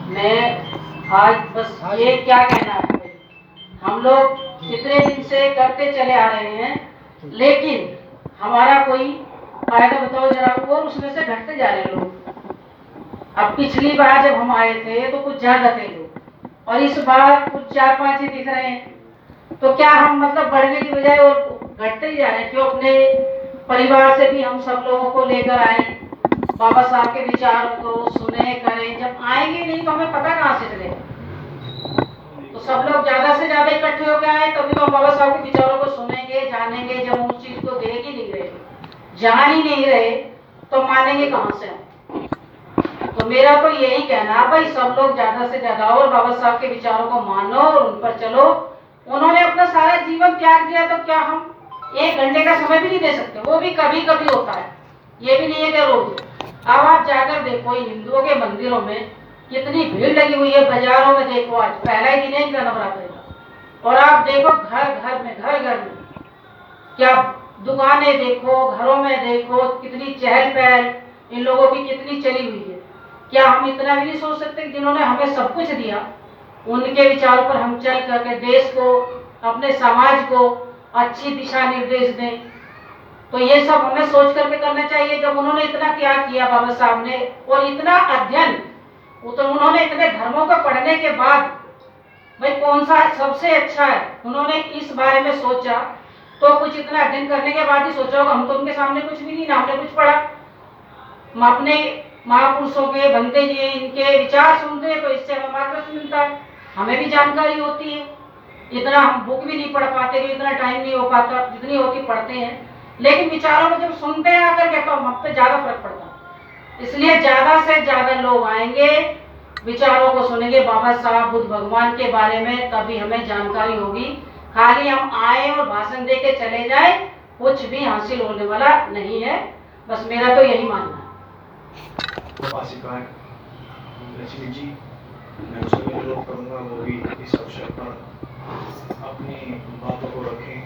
मैं आज बस ये क्या कहना है, हम लोग कितने दिन से करते चले आ रहे हैं, लेकिन हमारा कोई फायदा बताओ जरा, और उसमें से घटते जा रहे हैं लोग। अब पिछली बार जब हम आए थे तो कुछ ज्यादा थे लोग, और इस बार कुछ 4-5 ही दिख रहे हैं। तो क्या हम मतलब बढ़ने की बजाय और घटते ही जा रहे हैं? क्यों अपने परिवार से भी हम सब लोगों को लेकर आए, बाबा साहब के विचारों को सुने करें। जब आएंगे नहीं तो हमें पता कहाँ से चलेगा? तो सब लोग ज्यादा से ज्यादा इकट्ठे होकर आए तभी तो हम बाबा साहब के विचारों को सुनेंगे, जानेंगे। जब हम उस चीज को देख ही नहीं रहे, जान ही नहीं रहे, तो मानेंगे कहाँ से हम? तो मेरा तो यही कहना है भाई, सब लोग ज्यादा से ज्यादा और बाबा साहब के विचारों को मानो और उन पर चलो। उन्होंने अपना सारा जीवन त्याग दिया, तो क्या हम 1 घंटे का समय भी नहीं दे सकते? वो भी कभी कभी होता है, ये भी नहीं है कि रोज। अब आप जाकर देखो इन हिंदुओं के मंदिरों में कितनी भीड़ लगी हुई है, बाजारों में देखो, आज पहला ही दिन है इनका नवरात्रि का। और आप देखो घर घर में क्या दुकानें देखो, घरों में देखो, कितनी चहल पहल इन लोगों की कितनी चली हुई है। क्या हम इतना भी नहीं सोच सकते जिन्होंने हमें सब कुछ दिया, उनके विचारों पर हम चल करके देश को, अपने समाज को अच्छी दिशा निर्देश दें? तो ये सब हमें सोच करके करना चाहिए। जब उन्होंने इतना त्याग किया बाबा साहब ने, और इतना अध्ययन, तो उन्होंने इतने धर्मों को पढ़ने के बाद भाई कौन सा सबसे अच्छा है, उन्होंने इस बारे में सोचा। तो कुछ इतना अध्ययन करने के बाद ही सोचा होगा। हम तो उनके सामने कुछ भी नहीं, ना हमने कुछ पढ़ा। हम अपने महापुरुषों के, बनते जी इनके विचार सुनते हैं, तो इससे हमें मार्गदर्शन मिलता है, हमें भी जानकारी होती है। इतना हम बुक भी नहीं पढ़ पाते, इतना टाइम नहीं हो पाता, जितनी होती पढ़ते हैं, लेकिन विचारों को जब सुनते हैं आकर के तो हम पे ज्यादा फर्क पड़ता है। इसलिए ज्यादा से ज्यादा लोग आएंगे, विचारों को सुनेंगे बाबा साहब बुद्ध भगवान के बारे में, तभी हमें जानकारी होगी। खाली हम आए और भाषण दे के चले जाए, कुछ भी हासिल होने वाला नहीं है। बस मेरा तो यही मानना है। लक्ष्मी जी, मैं उससे अनुरोध करूंगा वो भी इस अवसर पर अपनी बातों को रखें।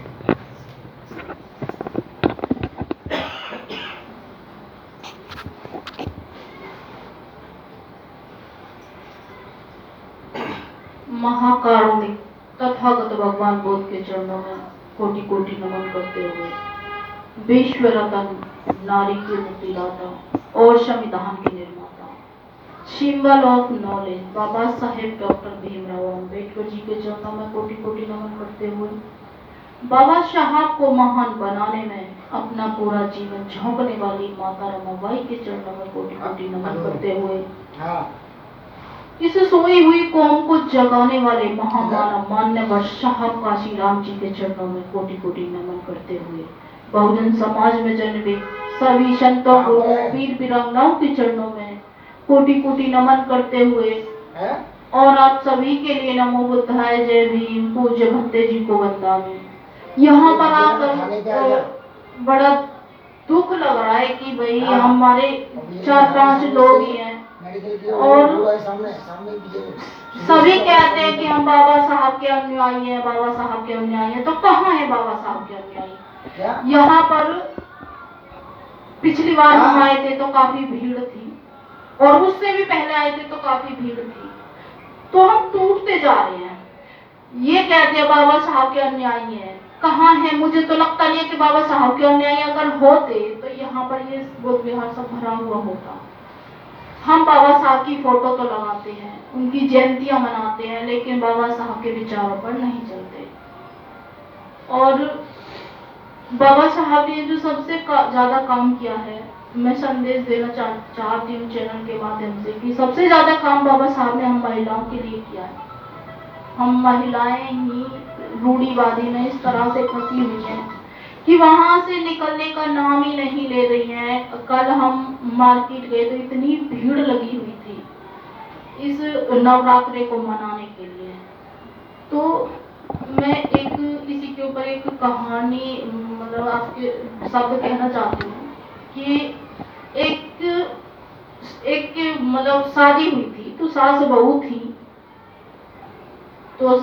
महाकारुणिक तथागत भगवान बुद्ध के चरणों में कोटि कोटि नमन करते हुए, विश्व रत्न, नारी के मुक्तिदाता और संविधान के निर्माता, symbol of knowledge Baba Saheb doctor Bhimrao Ambedkar ji के चरणों में कोटि कोटि नमन करते हुए, बाबा साहब को महान बनाने में अपना पूरा जीवन झोंकने वाली माता रमाबाई के चरणों में कोटि कोटि नमन करते हुए, इस सोई हुई कौम को जगाने वाले महामानव मान्यवर साहब काशी राम जी के चरणों में कोटि कोटि नमन करते हुए, बहुजन समाज में जन्मे सभी संतों को, वीर वीरांगनाओं के चरणों में कोटि कोटि नमन करते हुए, और आप सभी के लिए नमो बुद्धाय, जय भीम, पूज्य भंते जी को वंदामि। यहाँ पर आकर बड़ा दुख लग रहा है कि भाई हमारे 4-5 लोग ही हैं, और सभी कहते हैं कि हम बाबा साहब के अनुयायी हैं, बाबा साहब के अनुयायी हैं। तो कहाँ है बाबा साहब के अनुयायी? यहाँ पर पिछली बार हम आए थे तो काफी भीड़ थी, और उससे भी पहले आए थे तो काफी भीड़ थी। तो हम टूटते जा रहे हैं। ये कहते हैं बाबा साहब के अनुयायी हैं, कहाँ है? मुझे तो लगता नहीं है कि बाबा साहब के अनुयायी अगर होते तो यहाँ पर ये बुद्ध विहार सब भरा हुआ होता। हम बाबा साहब की फोटो तो लगाते हैं, उनकी जयंतियां मनाते हैं, लेकिन बाबा साहब के विचारों पर नहीं चलते। और बाबा साहब ने जो सबसे ज्यादा काम किया है, मैं संदेश देना चाहती हूँ चैनल के माध्यम से, कि सबसे ज्यादा काम बाबा साहब ने हम महिलाओं के लिए किया है। हम महिलाएं ही रूढ़िवादी में इस तरह से फंसी हुई हैं कि वहां से निकलने का नाम ही नहीं ले रही हैं। कल हम मार्केट गए तो इतनी भीड़ लगी हुई थी इस नवरात्रि को मनाने के लिए। तो मैं एक इसी के ऊपर एक कहानी, मतलब आपके शब्द कहना चाहती हूँ कि एक मतलब शादी हुई थी, तो सास बहू थी। तो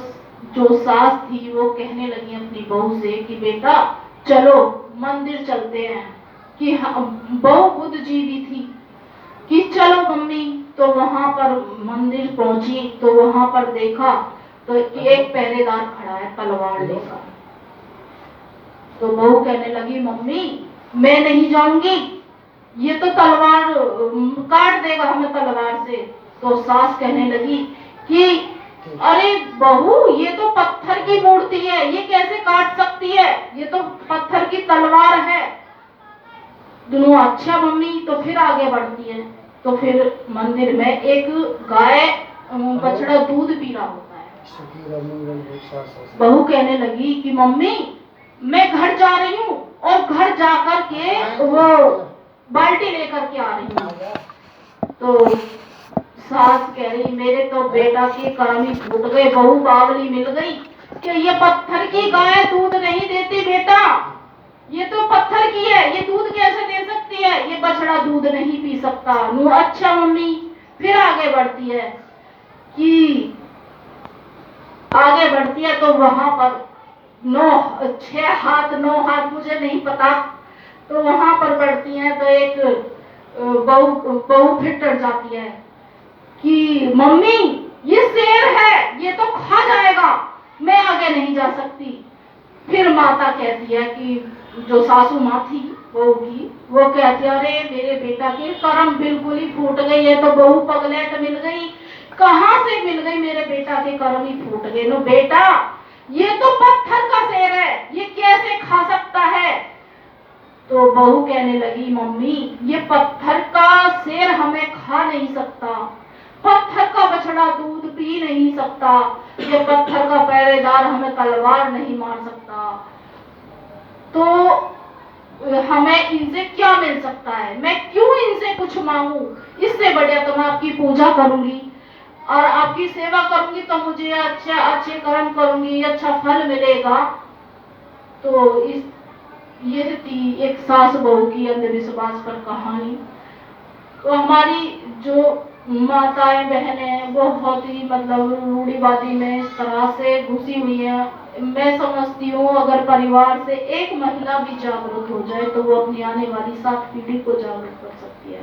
जो सास थी वो कहने लगी अपनी बहू से कि बेटा चलो मंदिर चलते हैं, कि बहू बुद्ध जी भी थी। कि चलो मम्मी। तो वहां पर मंदिर पहुंची तो वहां पर देखा तो एक पहरेदार खड़ा है तलवार लेकर। तो बहू कहने लगी मम्मी मैं नहीं जाऊंगी, ये तो तलवार काट देगा हमें तलवार से। तो सास कहने लगी कि अरे बहू ये तो पत्थर की मूर्ति है, ये कैसे काट सकती है, ये तो पत्थर की तलवार है। दोनों अच्छा मम्मी। तो फिर आगे बढ़ती है तो फिर मंदिर में एक गाय बछड़ा दूध पी रहा होता है। बहू कहने लगी कि मम्मी मैं घर जा रही हूँ और घर जाकर के वो बाल्टी लेकर के आ रही हूँ। तो सास कह रही मेरे तो बेटा की कर्म ही फूट गए, बहू बावली मिल गई कि ये पत्थर की गाय दूध नहीं देती बेटा, ये तो पत्थर की है, ये दूध कैसे दे सकती है, ये बछड़ा दूध नहीं पी सकता। नु अच्छा मम्मी। फिर आगे बढ़ती है कि आगे बढ़ती है तो वहां पर 6 हाथ 9 हाथ मुझे नहीं पता, तो वहां पर बढ़ती है तो एक बहू फिर डर जाती है कि मम्मी ये शेर है, ये तो खा जाएगा, मैं आगे नहीं जा सकती। फिर माता कहती है कि जो सासू माँ थी बहू की, वो कहती है अरे मेरे बेटा के कर्म बिल्कुल ही फूट गई है, तो बहू पगलेट मिल गई, कहाँ से मिल गई, मेरे बेटा के कर्म ही फूट गए। नो बेटा ये तो पत्थर का शेर है, ये कैसे खा सकता है। तो बहू कहने लगी मम्मी ये पत्थर का शेर हमें खा नहीं सकता, पत्थर का बछड़ा दूध पी नहीं सकता, ये पत्थर का पहरेदार हमें तलवार नहीं मार सकता, तो हमें इनसे क्या मिल सकता है, मैं क्यों इनसे कुछ मांगू, इससे बढ़िया तो मैं आपकी पूजा करूंगी और आपकी सेवा करूंगी तो मुझे अच्छे कर्म करूंगी, अच्छा फल मिलेगा। तो ये थी एक सास बहू की अंधविश्वास पर कहानी। तो हमारी जो माताएं बहनें बहुत ही मतलब रूढ़िवादी में इस तरह से घुसी हुई है। मैं समझती हूँ अगर परिवार से एक महिला भी जागरूक हो जाए तो वो अपनी आने वाली 7 पीढ़ी को जागरूक कर सकती है।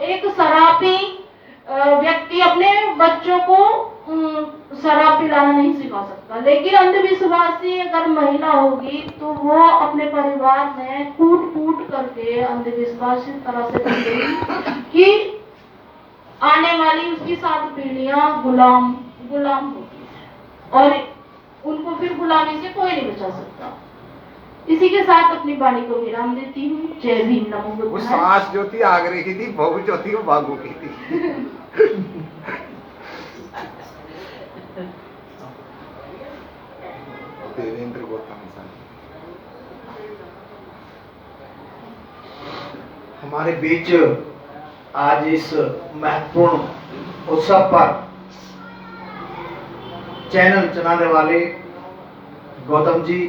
एक शराबी व्यक्ति अपने बच्चों को शराब पिलाना नहीं सिखा सकता, लेकिन अंधविश्वासी अगर महिला होगी तो वो अपने परिवार में कूट कूट करके अंधविश्वास इस तरह से कर देगी कि आने वाली उसकी 7 पीढ़ियां गुलाम होगी और उनको फिर गुलामी से कोई नहीं बचा सकता। इसी के साथ अपनी वाणी को विराम देती हूँ। जय भीम, नमो बुद्धाय। वो सास जो थी आगरे की थी, बहू जो थी वो बागो की थी। देवेंद्र गौतम हमारे बीच आज इस महत्वपूर्ण उत्सव पर चैनल चलाने वाले गौतम जी,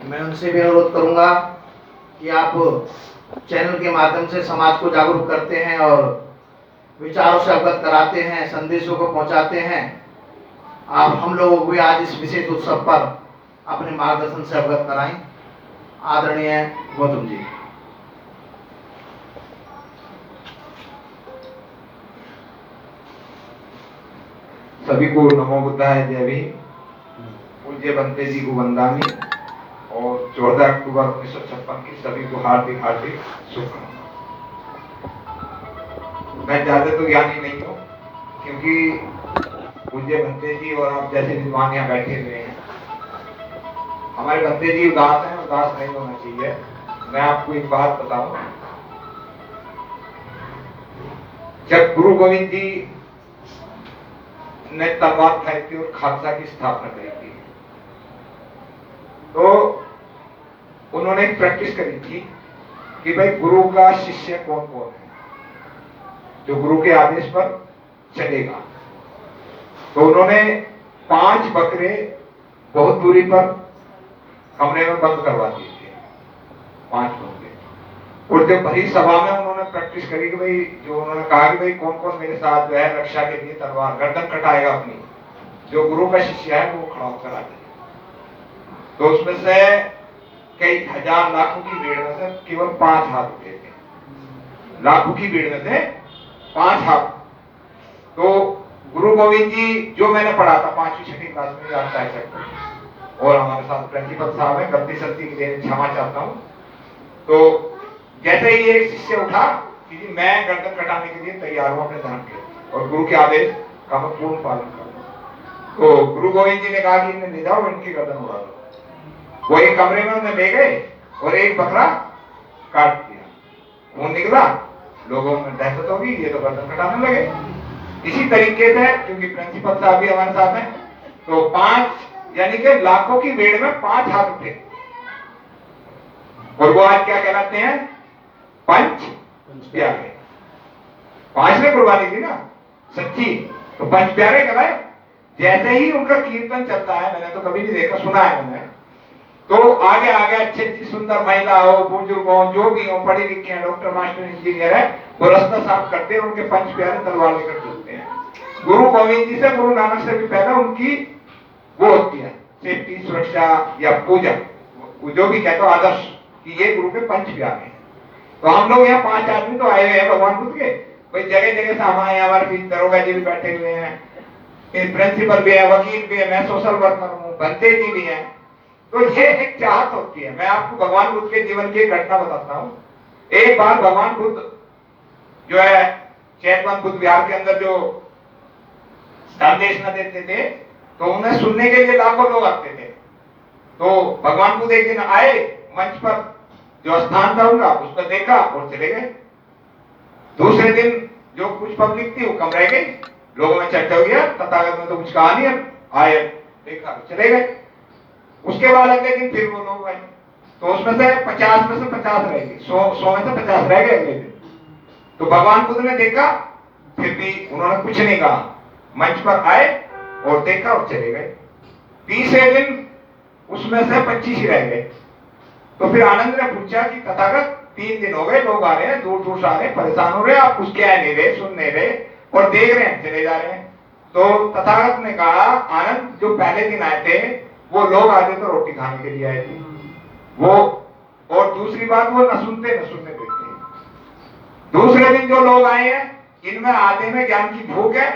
मैं उनसे भी अनुरोध करूंगा कि आप चैनल के माध्यम से समाज को जागरूक करते हैं और विचारों से अवगत कराते हैं, संदेशों को पहुंचाते हैं। आप हम लोगों को भी आज इस विशेष उत्सव पर अपने मार्गदर्शन से अवगत कराएं। आदरणीय गौतम जी। सभी को नमो बुद्धाय, जय भीम। पूज्य बनते जी को वंदनी और 14 अक्टूबर 1956 की सभी को हार्दिक हार्दिक शुभकामनाएं। मैं ज्यादा तो ज्ञानी नहीं हूँ क्योंकि पूज्य बनते जी और आप जैसे विद्वान यहाँ बैठे हुए हैं। हमारे बनते जी उदास हैं, उदास नहीं होना चाहिए। मैं आपको एक बात बताऊं, जब गुरु गोविंद जी ने तलवार फेंकी और खालसा की स्थापना करी थी तो उन्होंने एक प्रैक्टिस करी थी कि भाई गुरु का शिष्य कौन कौन है जो गुरु के आदेश पर चलेगा। तो उन्होंने 5 बकरे बहुत दूरी पर कमरे में बंद करवा दिए थे, 5 बकरे। और जब भरी सभा में उन्होंने प्रैक्टिस करी कि भाई जो उन्होंने कहा कि भाई कौन कौन मेरे साथ जो है रक्षा के लिए तलवार गर्दन कटाएगा अपनी, जो गुरु का शिष्य है वो खड़ा होकर आ जाए। तो उसमें से कई हजार लाखों की भीड़ में से केवल 5 हाथ उठे थे। लाखों की भीड़ में से 5 हाथ। तो गुरु गोविंद जी जो मैंने पढ़ा था 5वीं 6वीं क्लास में, याद था। और हमारे साथ प्रिंसिपल साहब है, गलती सलती के लिए क्षमा चाहता हूँ। तो जैसे ही एक शिष्य उठा कि जी मैं गर्दन कटाने के लिए तैयार हूँ अपने धर्म के, और गुरु के आदेश का मैं पूर्ण पालन करूँ। तो गुरु गोविंद जी ने कहा कि इन्हें ले जाओ, इनकी गर्दन उड़ा दो। वो एक कमरे में उन्हें ले गए और एक बकरा काट दिया। वो निकला, लोगों में दहशत होगी, ये तो गर्दन कटाने लगे। इसी तरीके से, क्योंकि प्रिंसिपल साहब भी हमारे साथ हैं, तो 5 यानी कि लाखों की भीड़ में 5 हाथ उठे, और वो आज क्या कहलाते हैं? पंच प्यारे। 5 ने कुर्बानी दी ना सच्ची, तो पंच प्यारे कहलाए। जैसे ही उनका कीर्तन चलता है, मैंने तो कभी नहीं देखा, सुना है मैंने, तो आगे आगे अच्छी अच्छी सुंदर महिला हो, बुजुर्ग हो, जो भी हो, पढ़े लिखे हैं, डॉक्टर मास्टर इंजीनियर है, वो रास्ता साफ करते हैं, उनके पंच प्यारे तलवार लेकर चलते हैं। गुरु गोविंद जी से, गुरु नानक से भी पहले उनकी वो होती है सेफ्टी, सुरक्षा या पूजा, जो भी कहते हो आदर्श, कि ये गुरु के पंच प्यारे हैं। तो हम लोग यहाँ 5 आदमी तो आए हुए हैं भगवान बुद्ध के, भाई जगह जगह से हम आए, हमारे बीच दरोगा जी भी बैठे हुए हैं, प्रिंसिपल भी है, वकील भी है, मैं सोशल वर्कर हूँ, बंते जी भी हैं। तो ये एक चाहत होती है। मैं आपको भगवान बुद्ध के जीवन की एक घटना बताता हूँ। एक बार भगवान बुद्ध जो है चैतवन बुद्ध विहार के अंदर जो संदेश न देते थे, तो उन्हें सुनने के लिए लाखों लोग आते थे। तो भगवान बुद्ध एक दिन आए, मंच पर जो स्थान था उनका, उस पर देखा और चले गए। दूसरे दिन जो कुछ पब्लिक थी वो कम रह गई, लोगों में चर्चा हुई, तथागत में तो कुछ कहा नहीं, आए देखा चले गए। उसके बाद अगले दिन फिर वो लोग आए, तो उसमें से 50 में से 50 रह गए, 100 में से 50 रह गए अगले दिन। तो भगवान बुद्ध ने देखा, फिर भी उन्होंने कुछ नहीं कहा, मंच पर आए और देखा और चले गए। तीसरे दिन उसमें से 25 ही रह गए। तो फिर आनंद ने पूछा कि तथागत 3 दिन हो गए, लोग आ रहे हैं, दूर दूर से आ रहे हैं, परेशान हो रहे हैं, आप कुछ कह नहीं रहे, सुन नहीं रहे, और देख रहे हैं चले जा रहे हैं। तो तथागत ने कहा, आनंद जो पहले दिन आए थे वो लोग आते तो रोटी खाने के लिए आए थे वो, और दूसरी बात वो न सुनते न सुनने देते। दूसरे दिन जो लोग आए हैं, इनमें आधे में ज्ञान की भूख है,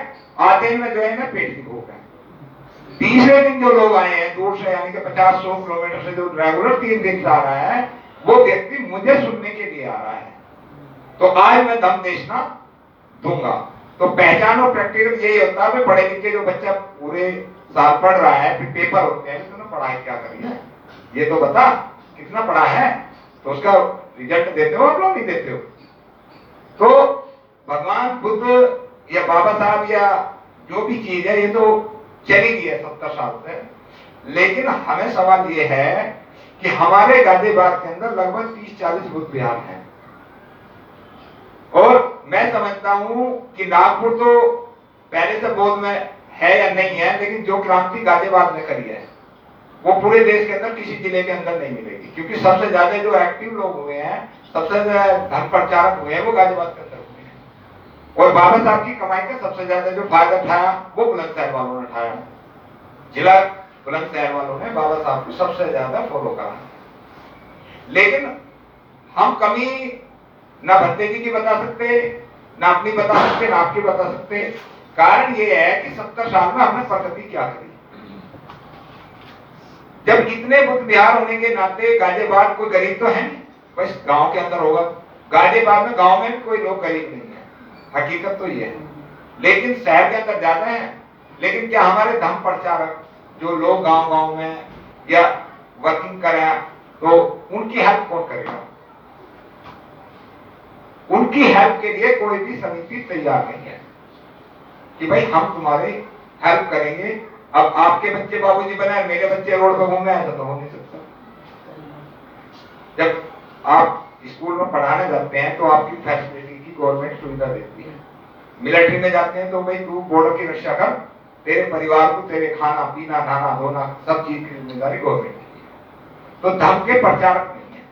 आधे में जो है ना पेट की भूख है। तीसरे दिन जो लोग आए हैं दूर से, यानी कि 50-100 किलोमीटर से, जो रेगुलर 3 दिन से आ रहा है, वो व्यक्ति मुझे सुनने के लिए आ रहा है। तो आज मैं दम देशना दूंगा। तो पहचान और प्रैक्टिकल यही होता है। पढ़े लिखे जो बच्चा पूरे साल पढ़ रहा है, फिर पेपर होते हैं, तूने पढ़ाई क्या करी है, ये तो बता कितना पढ़ा है, तो उसका रिजल्ट देते हो आप लोग, नहीं देते हो। तो भगवान बुद्ध या बाबा साहब या जो भी चीज है, ये तो चली गई है 70 साल से, लेकिन हमें सवाल ये है कि हमारे गाजियाबाद के अंदर लगभग 30-40 बुद्ध विहार हैं, और मैं समझता हूं कि नागपुर तो पहले से बौद्ध में है या नहीं है, लेकिन जो क्रांति गाजियाबाद ने करी है वो पूरे देश के अंदर किसी जिले के अंदर नहीं मिलेगी, क्योंकि सबसे ज्यादा जो एक्टिव लोग हुए हैं, सबसे धर्म प्रचारक हुए हैं, वो गाजियाबाद के अंदर हुए हैं। और बाबा साहब की कमाई का सबसे ज्यादा जो फायदा उठाया वो बुलंदशहर वालों ने उठाया। जिला बुलंदशहर वालों ने बाबा साहब को सबसे ज्यादा फॉलो करा। लेकिन हम कमी ना भत्ते जी की बता सकते, ना अपनी बता सकते, ना आपकी बता सकते। कारण ये है कि 70 साल में हमने प्रगति क्या करी। जब इतने बुद्ध विहार होने के नाते गाजियाबाद कोई गरीब तो है नहीं, बस गांव के अंदर होगा। गाजियाबाद में गांव में भी कोई लोग गरीब नहीं है, हकीकत तो ये है। लेकिन शहर के अंदर ज्यादा है। लेकिन क्या हमारे धर्म प्रचारक जो लोग गांव गांव में या वर्किंग कर रहे हैं, तो उनकी हेल्प कौन करेगा? उनकी हेल्प के लिए कोई भी समिति तैयार नहीं है कि भाई हम तुम्हारी हेल्प करेंगे। अब आपके बच्चे बाबूजी बनाए, मेरे बच्चे रोड पर घूमे, ऐसा तो हो नहीं सकता। जब आप स्कूल में पढ़ाने जाते हैं तो आपकी फैसिलिटी की गवर्नमेंट सुविधा देती है। मिलिट्री में जाते हैं तो भाई तू बॉर्डर की रक्षा कर, तेरे परिवार को तेरे खाना पीना नहाना धोना सब चीज की जिम्मेदारी गवर्नमेंट की है। तो धर्म के प्रचारक नहीं है,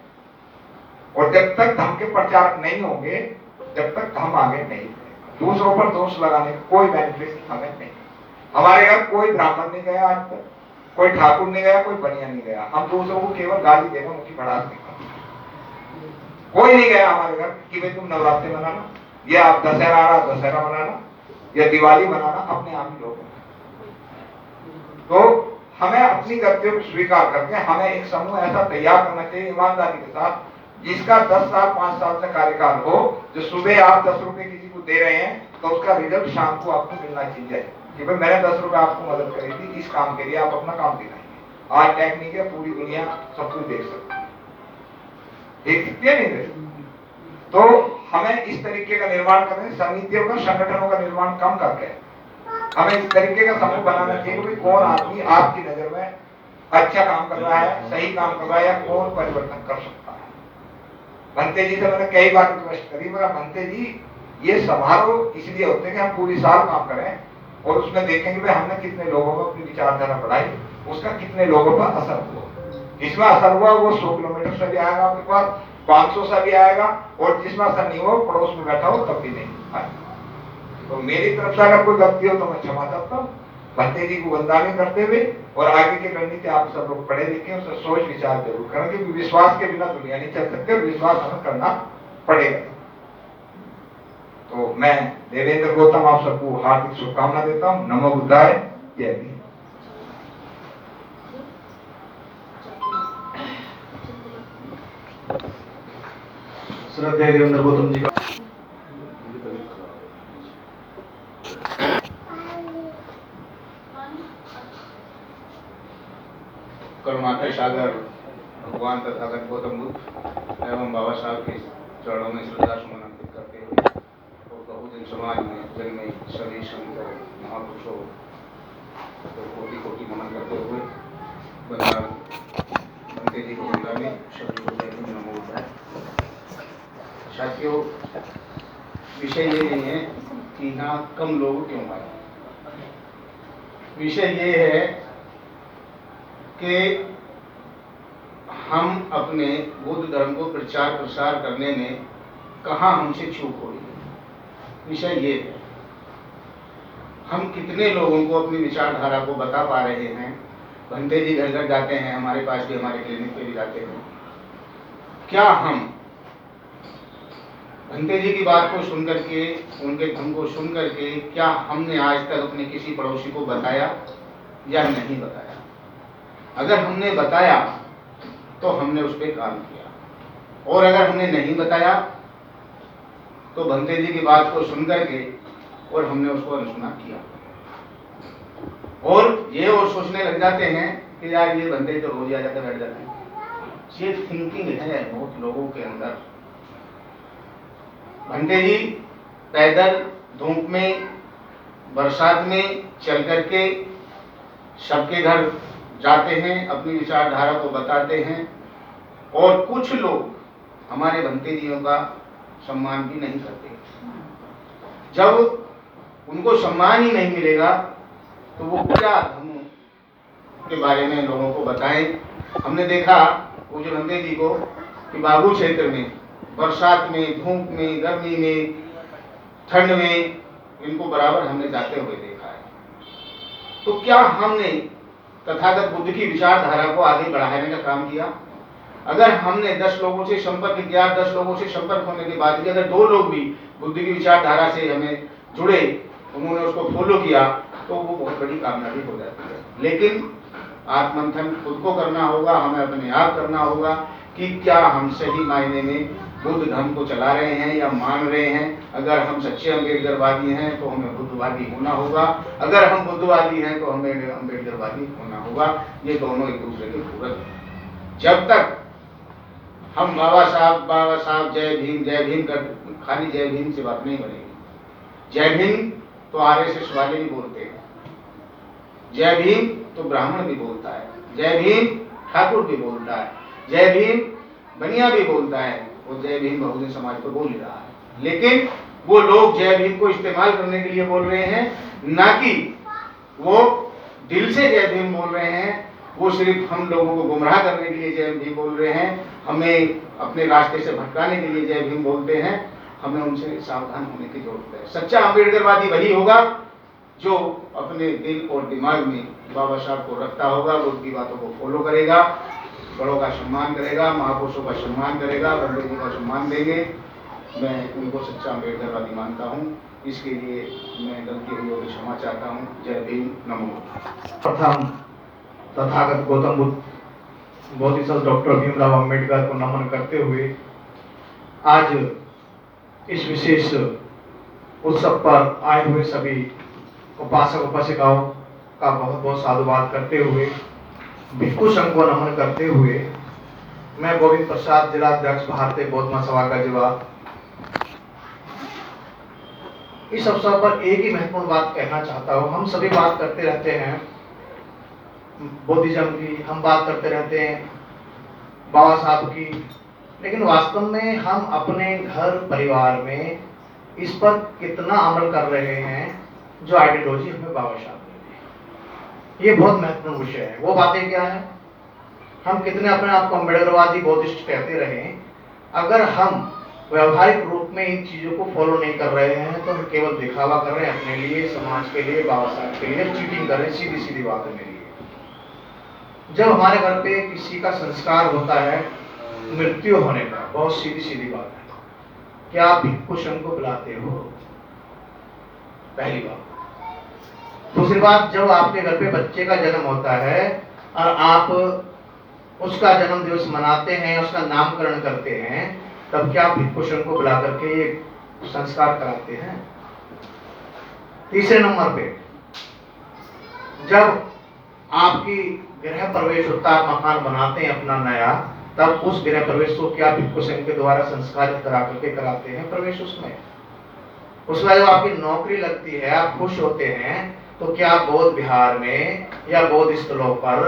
और जब तक धर्म के प्रचारक नहीं होंगे, जब तक हम आगे नहीं बढ़ेंगे। दूसरों पर दोष लगाने का कोई बेनिफिट हमें नहीं। हमारे घर कोई ब्राह्मण नहीं गया आज तक, कोई ठाकुर नहीं गया, कोई बनिया नहीं गया। हम दूसरों को केवल गाली देकर उनकी बढ़ा देंगे। कोई नहीं गया हमारे घर कि भाई तुम नवरात्रि मनाना, या आप दशहरा आ रहा दशहरा मनाना, या दिवाली मनाना, अपने आप ही लोग। तो हमें अपनी गलतियों को स्वीकार करके हमें एक समूह ऐसा तैयार करना चाहिए ईमानदारी के साथ, जिसका 10 साल 5 साल से कार्यकाल हो, जो सुबह आप 10 रुपए किसी को दे रहे हैं तो उसका रिजल्ट शाम को आपको मिलना चाहिए कि भाई मैंने 10 रुपए आपको मदद करी थी इस काम के लिए, आप अपना काम दिखाएंगे। आज टेक्निक है, पूरी दुनिया सब कुछ देख सकती है, देख सकती है नहीं देख। तो हमें इस तरीके का निर्माण करने, समितियों का, संगठनों का निर्माण कम करके हमें इस तरीके का समूह बनाना चाहिए कि कौन आदमी आपकी नजर में अच्छा काम कर रहा है, सही काम कर रहा है, या कौन परिवर्तन कर सकता है। भंते जी से मैंने कई बार रिक्वेस्ट करी, मेरा भंते जी ये समारोह इसलिए होते हैं कि हम पूरी साल काम करें और उसमें देखेंगे भाई हमने कितने लोगों को अपनी विचारधारा बढ़ाई, उसका कितने लोगों पर असर हुआ। जिसमें असर हुआ वो 100 किलोमीटर से भी आएगा आपके पास, 500 से भी आएगा, और जिसमें असर नहीं हुआ पड़ोस में बैठा हो तब भी नहीं आएगा। तो मेरी तरफ से अगर कोई गलती हो तो मैं क्षमा चाहता हूँ, भंते जी को वंदना करते हुए। और आगे की रणनीति आप सब लोग पढ़े लिखे, उससे सोच विचार जरूर करें, क्योंकि विश्वास के बिना दुनिया नहीं चल सकते, विश्वास हमें करना पड़ेगा। तो मैं देवेंद्र गौतम आप सबको हार्दिक शुभकामना देता हूँ। नमो बुद्धाय, जय भीम। श्रद्धेय देवेंद्र गौतम जी का करुणा के सागर भगवान तथागत गौतम बुद्ध एवं बाबा साहब के चरणों में श्रद्धा सुमन अर्पित करते हुए और बहुजन समाज में जन्मे सभी संतों महापुरुषों को कोटि कोटि नमन करते हुए भंते जी को वंदना में सभी को जय हिंद, नमो बुद्धाय। साथियों, विषय ये नहीं है कि यहाँ कम लोग क्यों आए, विषय ये है कि हम अपने बुद्ध धर्म को प्रचार प्रसार करने में कहाँ हमसे चूक हो रही है। विषय ये है हम कितने लोगों को अपनी विचारधारा को बता पा रहे हैं। भंते जी घर घर जाते हैं, हमारे पास भी, हमारे क्लिनिक पे भी जाते हैं। क्या हम भंते जी की बात को सुन करके, उनके धर्म को सुन करके, क्या हमने आज तक अपने किसी पड़ोसी को बताया या नहीं बताया? अगर हमने बताया तो हमने उस पर काम किया, और अगर हमने नहीं बताया तो भंते जी की बात को सुन करके और हमने उसको अनसुना किया, और ये और सोचने लग जाते हैं कि यार ये भंते तो रोज आ जाकर बैठ जाते हैं। ये थिंकिंग है बहुत लोगों के अंदर। भंते जी पैदल धूप में बरसात में चल करके सबके घर जाते हैं, अपनी विचारधारा को बताते हैं, और कुछ लोग हमारे भंते जियों का सम्मान भी नहीं करते। जब उनको सम्मान ही नहीं मिलेगा तो वो क्या धर्म के बारे में लोगों को बताएं। हमने देखा पूज्य भंते जी को कि बाबू क्षेत्र में बरसात में, धूप में, गर्मी में, ठंड में इनको बराबर हमने जाते हुए देखा है। तो क्या हमने तथागत बुद्ध की विचारधारा को आगे बढ़ाने का काम किया? अगर हमने 10 लोगों से संपर्क किया, 10 लोगों से संपर्क होने के बाद भी अगर 2 लोग भी बुद्ध की विचारधारा से हमें जुड़े, उन्होंने उसको फॉलो किया, तो वो बहुत बड़ी कामयाबी हो जाती है। लेकिन आत्ममंथन खुद को करना होगा, हमें अपने आप करना होगा कि क्या हम सही मायने में बुद्ध धर्म को चला रहे हैं या मान रहे हैं। अगर हम सच्चे अम्बेडकरवादी हैं तो हमें बुद्धवादी होना होगा, अगर हम बुद्धवादी हैं तो हमें अम्बेडकरवादी होना होगा। ये दोनों एक दूसरे के पूरक हैं। जब तक हम बाबा साहब जय भीम कर खाली जय भीम से बात नहीं बनेगी। जय भीम तो आरएसएस वाले भी बोलते हैं, जय भीम तो ब्राह्मण भी बोलता है, जय भीम ठाकुर भी बोलता है, जय भीम बनिया भी बोलता है, और जय भीम बहुजन समाज को बोल ही रहा है। लेकिन वो लोग जय भीम को इस्तेमाल करने के लिए बोल रहे हैं, ना कि वो दिल से जय भीम बोल रहे हैं। वो सिर्फ हम लोगों को गुमराह करने के लिए जय भीम बोल रहे हैं, हमें अपने रास्ते से भटकाने के लिए जय भीम बोलते हैं। हमें उनसे सावधान होने की जरूरत है। सच्चा अम्बेडकरवादी वही होगा जो अपने दिल और दिमाग में बाबा साहब को रखता होगा, वो उनकी बातों को फॉलो करेगा। बड़ों का सम्मान करेगा, महापुरुषों का सम्मान करेगा, बड़े जी का सम्मान देंगे। मैं उनको सच्चा अम्बेडकरवादी मानता हूँ। इसके लिए मैं गलती हुई होगी क्षमा चाहता हूँ। जय भीम, नमो। प्रथम तथागत गौतम बुद्ध बोधिसत्व डॉक्टर भीमराव अंबेडकर को नमन करते हुए आज इस विशेष उत्सव पर आए हुए सभी उपासक उपासिकाओं का बहुत बहुत साधुवाद करते हुए, भिक्षु संघ को नमन करते हुए, मैं गोविंद प्रसाद, जिला अध्यक्ष भारतीय बौद्ध महासभा का जिला, इस अवसर पर एक ही महत्वपूर्ण बात कहना चाहता हूँ। हम सभी बात करते रहते हैं बुद्धिज्म की, हम बात करते रहते हैं बाबा साहब की, लेकिन वास्तव में हम अपने घर परिवार में इस पर कितना अमल कर रहे हैं जो आइडियोलॉजी हमें बाबा साहब ने दी। ये बहुत महत्वपूर्ण विषय है। वो बातें क्या है, हम कितने अपने आप को अम्बेडकरवादी बौद्धिस्ट कहते रहे, अगर हम व्यवहारिक रूप में इन चीजों को फॉलो नहीं कर रहे हैं तो हम केवल दिखावा कर रहे हैं अपने लिए, समाज के लिए, बाबा साहब के लिए, चीटिंग कर रहे हैं। सीधी सीधी बात है मेरी। जब हमारे घर पे किसी का संस्कार होता है मृत्यु होने का, बहुत सीधी सीधी बात है, क्या आप भिक्षु संघ को बुलाते हो? पहली बात। दूसरी बात, जब आपके घर पे बच्चे का जन्म होता है और आप उसका जन्म दिवस मनाते हैं, उसका नामकरण करते हैं, तब क्या भिक्षु संघ को बुला करके ये संस्कार कराते हैं? तीसरे नंबर पे, जब आपकी गृह प्रवेश होता है, मकान बनाते हैं अपना नया, तब उस गृह प्रवेश को क्या भिक्षु संघ के द्वारा संस्कारित करा करके कराते हैं प्रवेश उसमें? उसमें जब आपकी नौकरी लगती है, आप खुश होते हैं, तो क्या बौद्ध विहार में या बौद्ध स्थलों पर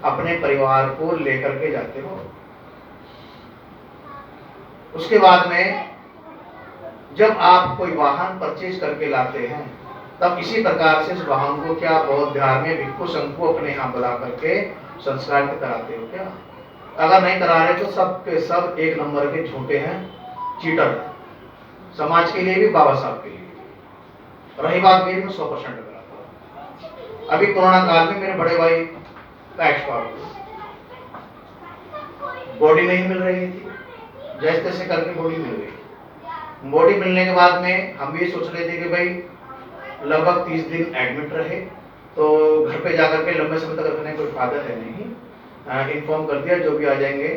अपने परिवार को लेकर के जाते हो? उसके बाद में जब आप कोई वाहन परचेज करके लाते हैं, तब इसी प्रकार से इस वाहन को क्या बौद्ध विहार में भिक्षु संघ को अपने यहाँ बुला करके संस्कारित कराते हो क्या? अगर नहीं करा रहे तो सब के सब एक नंबर के झूठे हैं, चीटर हैं, समाज के लिए भी, बाबा साहब के लिए भी। रही बात मेरी, मैं 100% कराता हूँ। अभी कोरोना काल में मेरे बड़े भाई का एक्सपायर हुआ, बॉडी नहीं मिल रही थी, जैसे तैसे करके बॉडी मिल गई। बॉडी मिलने के बाद में हम ये सोच रहे थे कि भाई लगभग 30 दिन एडमिट रहे, तो घर पे जाकर के लंबे समय तक रखने कोई फायदा है नहीं। इन्फॉर्म कर दिया जो भी आ जाएंगे,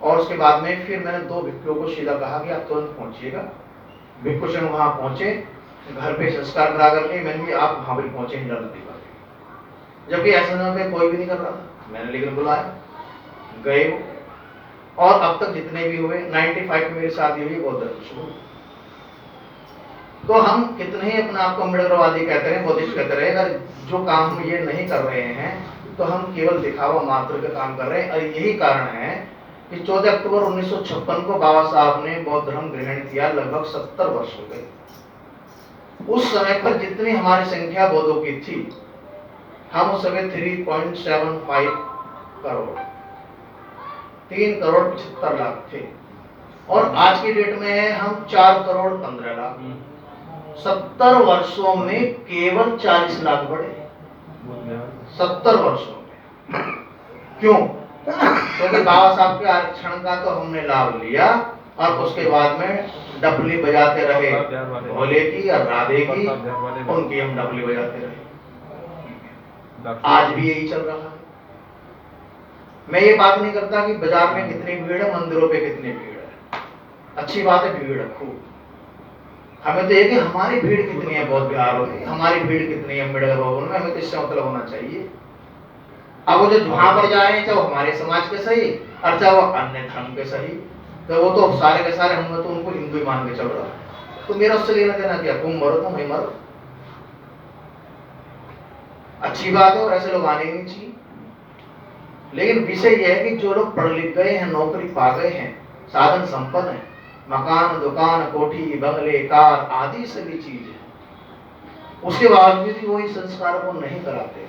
और उसके बाद में फिर मैंने 2 भिक्षुओं को सीधा कहा कि आप तुरंत पहुंचिएगा। भिक्षु संघ वहाँ पहुंचे, घर पे संस्कार करा करके मैंने भी आप वहाँ भी पहुंचे हिंडा नदी पर, जबकि ऐसा समय कोई भी नहीं कर रहा था। मैंने लेकर बुलाया, गए वो, और अब तक जितने भी हुए 95 में मेरी शादी हुई, बहुत दर्द शुरू। तो हम कितने ही अपने आप को अम्बेडकरवादी कहते रहे, बौद्धिस्ट कहते रहे, अगर जो काम हम ये नहीं कर रहे हैं तो हम केवल दिखावा मात्र का काम कर रहे हैं। और यही कारण है कि 14 अक्टूबर 1956 को बाबा साहब ने बौद्ध धर्म ग्रहण किया, लगभग 70 वर्ष हो गए। उस समय पर जितनी हमारी संख्या बौद्धों की थी, हम उस समय 3.75 करोड़ 3 करोड़ 75 लाख थे, और आज की डेट में हम 4 करोड़ 15 लाख। 70 वर्षों में केवल 40 लाख बढ़े। 70 वर्षों में। क्यों? क्योंकि बाबा साहब के आरक्षण का तो हमने लाभ लिया, और उसके बाद में डपली बजाते रहे, भोले की और राधे की, उनकी हम डपली बजाते रहे। आज भी यही चल रहा है। मैं ये बात नहीं करता कि बाजार में कितनी भीड़ है, मंदिरों पे कितनी भीड़ है। अच्छी बात है, भीड़ रखो। हमें तो ये कि हमारी भीड़ कितनी है बौद्ध विहारों में, हमारी भीड़ कितनी है अम्बेडकर भवन में, हमें तो इससे मतलब होना चाहिए। अब वो जो वहां पर जा रहे हैं, चाहे वो हमारे समाज के सही और चाहे वो अन्य धर्म के सही, तो वो तो सारे के सारे, हम तो उनको हिंदू ही मान के चल रहा है। तो मेरा उससे लेना देना क्या? तुम मरो तो मैं मरो। अच्छी बात है, और ऐसे लोग आने नहीं चाहिए। लेकिन विषय यह है कि जो लोग पढ़ लिख गए हैं, नौकरी पा गए हैं, साधन संपन्न है, मकान, दुकान, कोठी, बंगले, कार आदि सभी चीज है, उसके बावजूद भी वो इस संस्कार को नहीं कराते हैं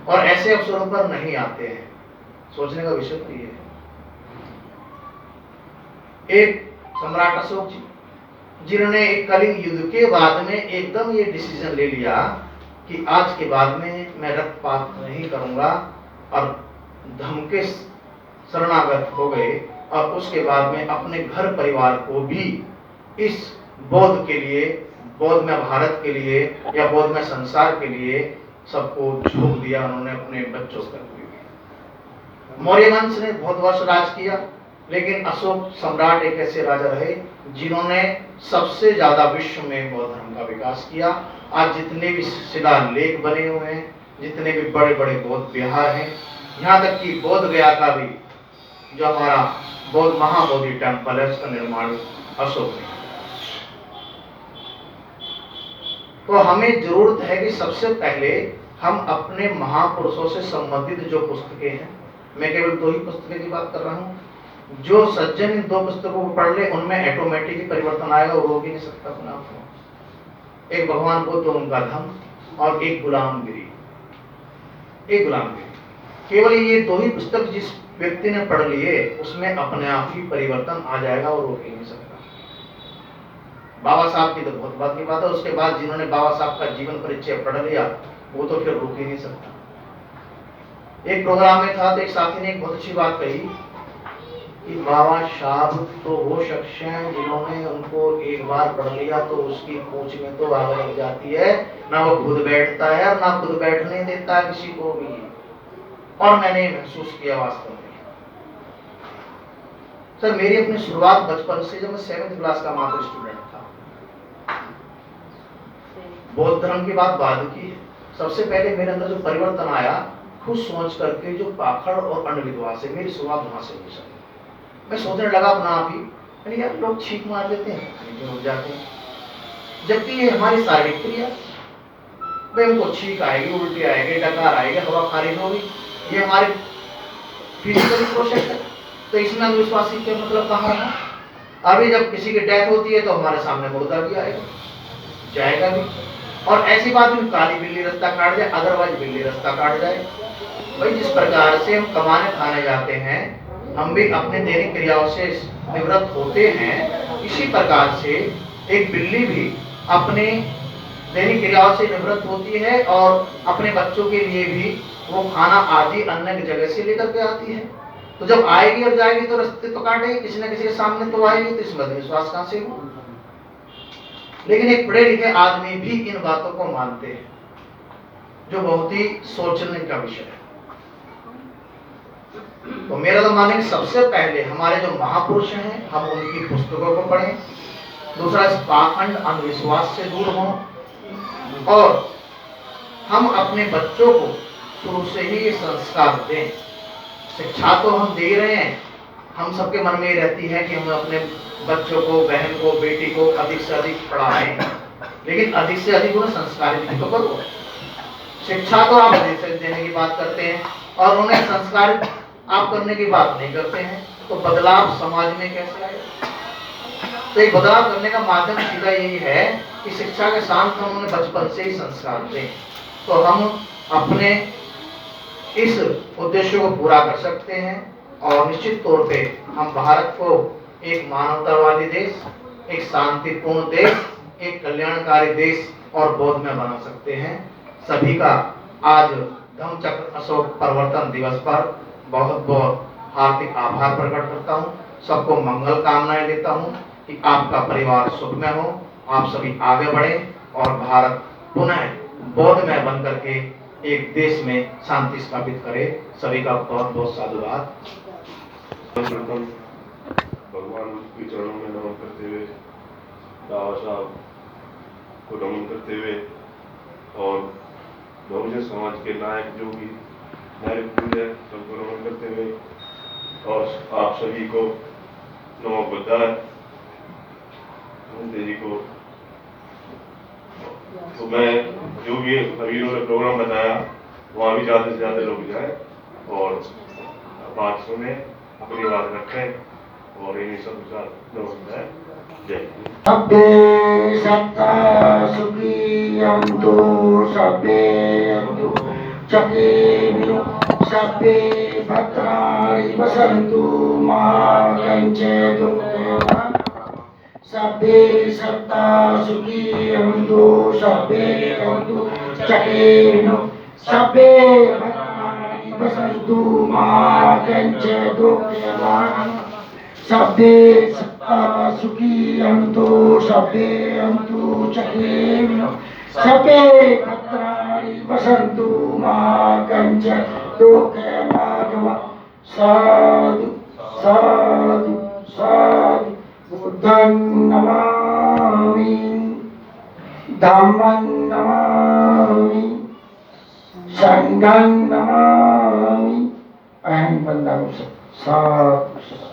और ऐसे अवसरों पर नहीं आते हैं। सोचने का विषय तो ये है। एक सम्राट अशोक जी, जिन्होंने एक कलिंग युद्ध के बाद में एकदम ये डिसीजन ले लिया कि आज के बाद में मैं रक्तपात नहीं करूंगा और धर्म के शरणागत हो गए और उसके बाद में अपने घर परिवार को भी इस बौद्ध के लिए, बौद्ध में भारत के लिए या बौद्ध में संसार के लिए सबको झोंक दिया उन्होंने अपने बच्चों पर। मौर्य वंश ने बहुत वर्ष राज किया, लेकिन अशोक सम्राट एक ऐसे राजा रहे जिन्होंने सबसे ज्यादा विश्व में बौद्ध धर्म का विकास किया। आज जितने भी शिलालेख बने हुए हैं, जितने भी बड़े बड़े बौद्ध विहार हैं, यहाँ तक कि बोध गया का भी जो हमारा बौद्ध महाबोधि टेम्पल है उसका निर्माण अशोक ने। तो हमें जरूरत है कि सबसे पहले हम अपने महापुरुषों से संबंधित जो पुस्तकें हैं, मैं केवल 2 ही पुस्तकें की बात कर रहा हूँ, जो सज्जन इन 2 पुस्तकों को पढ़ ले उनमें ऑटोमेटिक ही परिवर्तन आएगा, वो रोक ही नहीं सकता अपने आप को। एक भगवान बुद्ध और उनका धम्म और एक गुलामगिरी, एक गुलामगिरी। केवल ये 2 ही पुस्तक जिस व्यक्ति ने पढ़ लिए उसमें अपने आप ही परिवर्तन आ जाएगा, वो रोक ही नहीं सकता। बाबा साहब की तो बहुत बात की बात है, उसके बाद जिन्होंने बाबा साहब का जीवन परिचय पढ़ लिया वो तो फिर रुक ही नहीं सकता। एक प्रोग्राम में था तो एक साथी ने एक बहुत अच्छी बात कही कि बाबा साहब तो वो शख्स हैं जिन्होंने उनको एक बार पढ़ लिया तो उसकी पूंछ में तो आग लग जाती है, ना वो खुद बैठता है और ना खुद बैठने देता है किसी को भी। और मैंने महसूस किया वास्तव में सर, मेरी अपनी शुरुआत बचपन से, जब मैं 7th क्लास का मात्र स्टूडेंट था। बौद्ध धर्म की बात बाद की है। सबसे पहले मेरे अंदर जो परिवर्तन आया, खुद सोच करके जो पाखड़ और अंधविश्वास है, मेरी शुरुआत वहां से हुई सर। मैं सोचने लगा अपना आप ही, अरे यार लोग छींक मार देते हैं, नीचे उठ जाते हैं, जबकि ये हमारी शारीरिक क्रिया, भाई उनको छींक आएगी, उल्टी आएगी, डकार आएगी, हवा खारिज होगी, ये हमारी फिजिकल प्रोसेस है। तो इसमें अंधविश्वासी के मतलब कहाँ है? अभी जब किसी की डेथ होती है तो हमारे सामने मुर्दा भी आएगा, जाएगा भी, और ऐसी बात भी काली बिल्ली रास्ता काट जाए, अदरवाइज बिल्ली रास्ता काट जाए। भाई जिस प्रकार से हम कमाने खाने जाते हैं, हम भी अपने दैनिक क्रियाओं से निवृत्त होते हैं, इसी प्रकार से एक बिल्ली भी अपने दैनिक क्रियाओं से निवृत्त होती है और अपने बच्चों के लिए भी वो खाना आदि अन्य जगह से लेकर के आती है। तो जब आएगी और जाएगी तो रास्ते तो काटेगी, किसी न किसी के सामने तो आएगी, तो इसमें विश्वास कहां से हो? लेकिन एक पढ़े लिखे आदमी भी इन बातों को मानते हैं, जो बहुत ही सोचने का विषय है। तो मेरा तो मानना है कि सबसे पहले हमारे जो महापुरुष हैं हम उनकी पुस्तकों को पढ़ें, दूसरा इस पाखंड अंधविश्वास से दूर हों, और हम अपने बच्चों को शुरू से ही ये संस्कार दें। शिक्षा तो हम दे रहे हैं, हम सबके मन में रहती है कि हम अपने बच्चों को, बहन को, बेटी को अधिक से अधिक पढ़ाएं, लेकिन अधिक से अधिक उन्हें संस्कारित भी तो करो। शिक्षा तो आप अधिक से देने की बात करते हैं और उन्हें संस्कारित आप करने की बात नहीं करते हैं, तो बदलाव समाज में कैसे आएगा? तो एक बदलाव करने का माध्यम सीधा यही है कि शिक्षा के साथ हम उन्हें बचपन से ही संस्कार दें, तो हम अपने इस उद्देश्य को पूरा कर सकते हैं और निश्चित तौर पे हम भारत को एक मानवतावादी देश, एक शांतिपूर्ण देश, एक कल्याणकारी देश और बौद्ध में बना सकते हैं। सभी का आज धम्मचक्र अशोक परिवर्तन दिवस पर बहुत बहुत हार्दिक आभार प्रकट करता हूँ। सबको मंगल कामनाएं देता हूँ कि आपका परिवार सुख में हो, आप सभी आगे बढ़ें और भारत पुनः बौद्ध में बन करके एक देश में शांति स्थापित करे। सभी का बहुत बहुत साधुवाद। भगवान के चरणों में नमन करते हुए, बाबा साहब को नमन करते हुए और बहुजन समाज के नायक जो भी नायक पूज्य है सबको नमन करते हुए, और आप सभी को नमो बुद्धाय जी को। तो मैं जो भी अभी इन्होंने प्रोग्राम बताया वहाँ भी ज़्यादा से ज़्यादा लोग जाए और बात सुने, अपनी बात रखें और इन्हीं सब के साथ नमस्कार, जय। सब्बे सत्ता सुखी अंतु सब्बे अंतु चकेमिनो सब्बे भद्राणि पश्यन्तु मा कञ्चित् सब्बे सत्ता सुखी अंतु सब्बे अंतु चकेमिनो सब्बे भद्राणि वसन्तु मा कञ्चित् दुःखमागम सब्बे सत्ता सुखी अन्तु सब्बे अन्तु चकेमिनो सब्बे भद्राणि वसन्तु मा कञ्चित् दुःखमागम साधु साधु साधु बुद्धं नमामि धम्मं नमामि संघं नमामि अहं वन्दामि साधु साधु